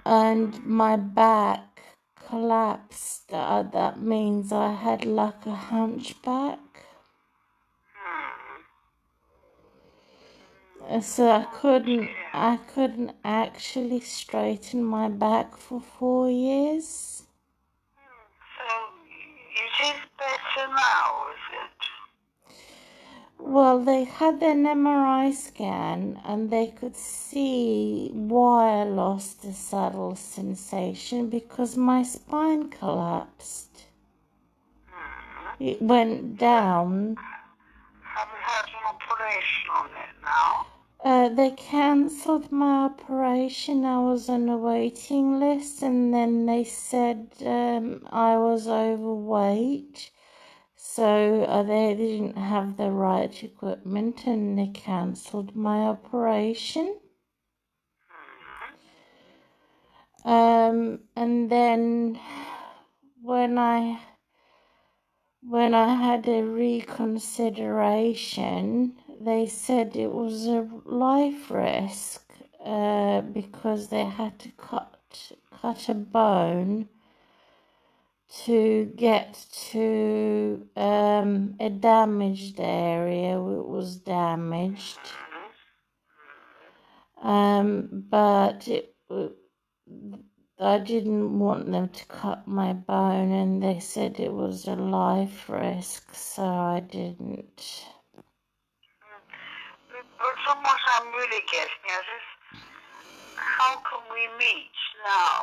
and my back collapsed. That means I had like a hunchback. So I couldn't actually straighten my back for 4 years. So it is better now, is it? Well, they had an MRI scan and they could see why I lost the subtle sensation, because my spine collapsed. It went down. Have you had an operation on it now? They cancelled my operation. I was on a waiting list, and then they said I was overweight, so they didn't have the right equipment, and they cancelled my operation. And then when I had a reconsideration, they said it was a life risk because they had to cut a bone to get to a damaged area. It was damaged, but I didn't want them to cut my bone, and they said it was a life risk, so I didn't. But from what I'm really getting at is, how can we meet now?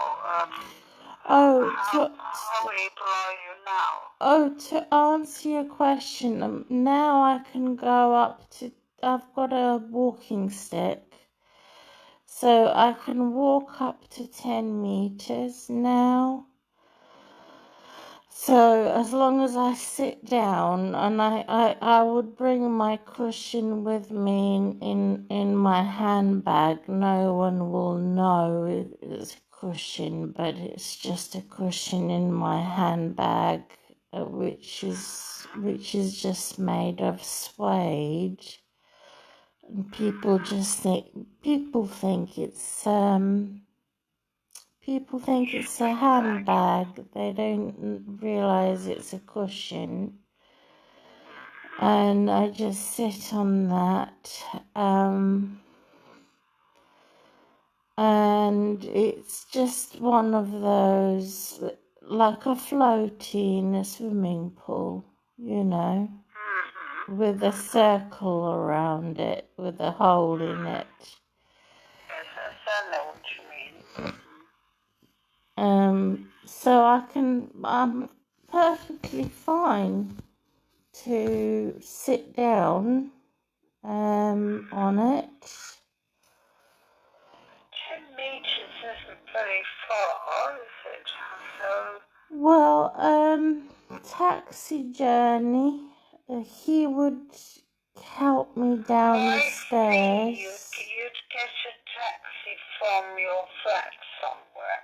How able are you now? To answer your question, now I can go up to, I've got a walking stick, so I can walk up to 10 meters now. So as long as I sit down, and I would bring my cushion with me in my handbag. No one will know it's a cushion, but it's just a cushion in my handbag, which is just made of suede. And people think it's a handbag. They don't realize it's a cushion. And I just sit on that. And it's just one of those, like a floaty in a swimming pool, you know, with a circle around it, with a hole in it. Yes, I know what you mean. So I'm perfectly fine to sit down on it. 10 meters isn't very far, is it? So, well, taxi journey, he would help me down the stairs. You'd get a taxi from your flat somewhere.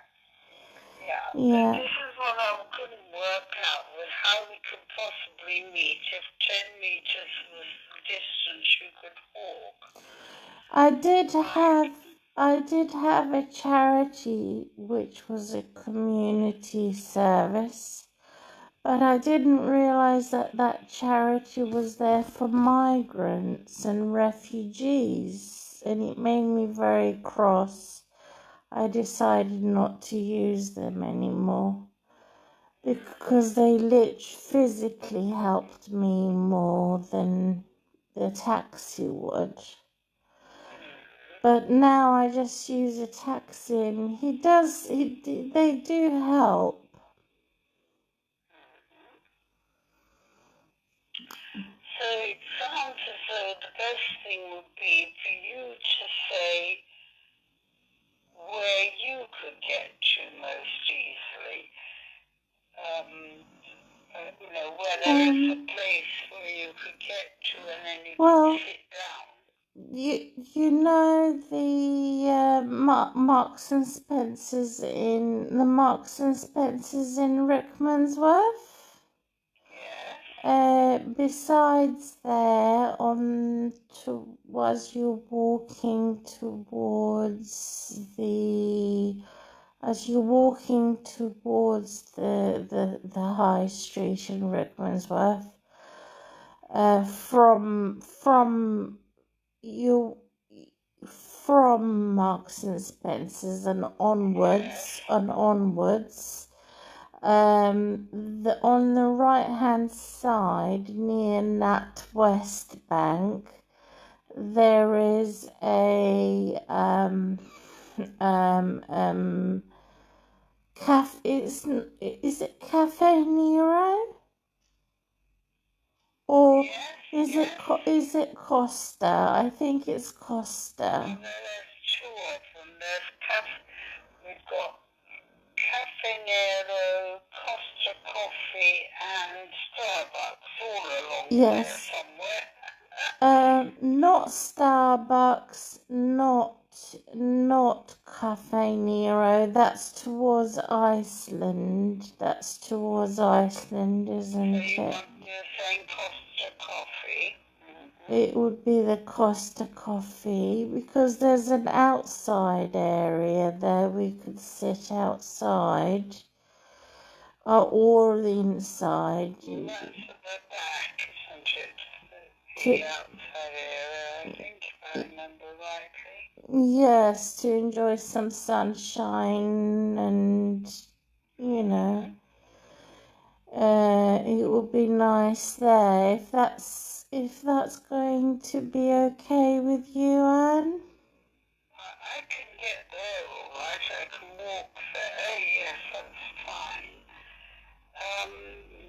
Yeah. This is what I couldn't work out, with how we could possibly meet if 10 meters was the distance you could walk. I did have a charity which was a community service, but I didn't realize that charity was there for migrants and refugees, and it made me very cross. I decided not to use them anymore because they physically helped me more than the taxi would. But now I just use a taxi, and they do help. So it sounds as though the best thing would be for you to say where you could get to most easily. Where there is a place where you could get to and then you could sit down. You know the Marks and Spencers in Rickmansworth? Yes. Besides there, as you're walking towards the as you're walking towards the high street in Rickmansworth, from you from Marks and Spencer's and onwards, on the right hand side near Nat West Bank, there is a is it Cafe Nero? Or is it Costa? I think it's Costa. There's two of them. We've got Cafe Nero, Costa Coffee, and Starbucks all along there somewhere. Not Starbucks, not Cafe Nero. That's towards Iceland. Isn't it? You're saying Costa Coffee? It would be the Costa Coffee, because there's an outside area there. We could sit outside or inside. Well, that's at the back, isn't it? The outside area, I think, if I remember rightly. Yes, to enjoy some sunshine and, it would be nice there. If that's going to be okay with you, Anne? I can get there all right. I can walk there. Yes, that's fine.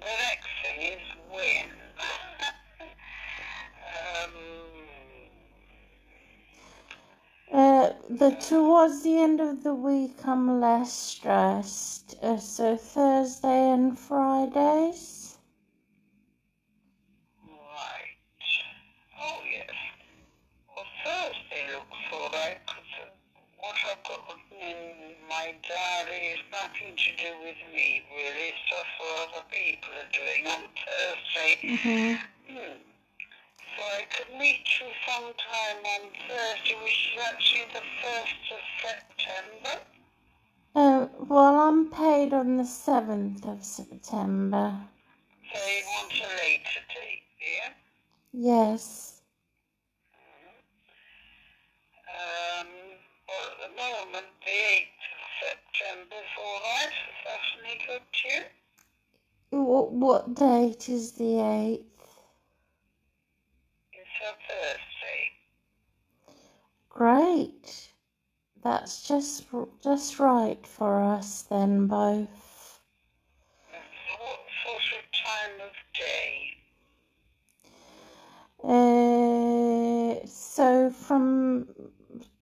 The next thing is when. Towards the end of the week, I'm less stressed. So Thursday and Fridays. Right. Oh, yes. Well, Thursday looks all right, because what I've got written in my diary is nothing to do with me, really. It's just what other people are doing on Thursday. So I could meet you sometime on Thursday, which is actually the 1st of September. Well, I'm paid on the 7th of September. So you want a later date, yeah? Yes. Well, at the moment, the 8th of September is all right. Is that any good to you? What date is the 8th? It's a Thursday. Great. That's just right for us then, both. What sort of time of day?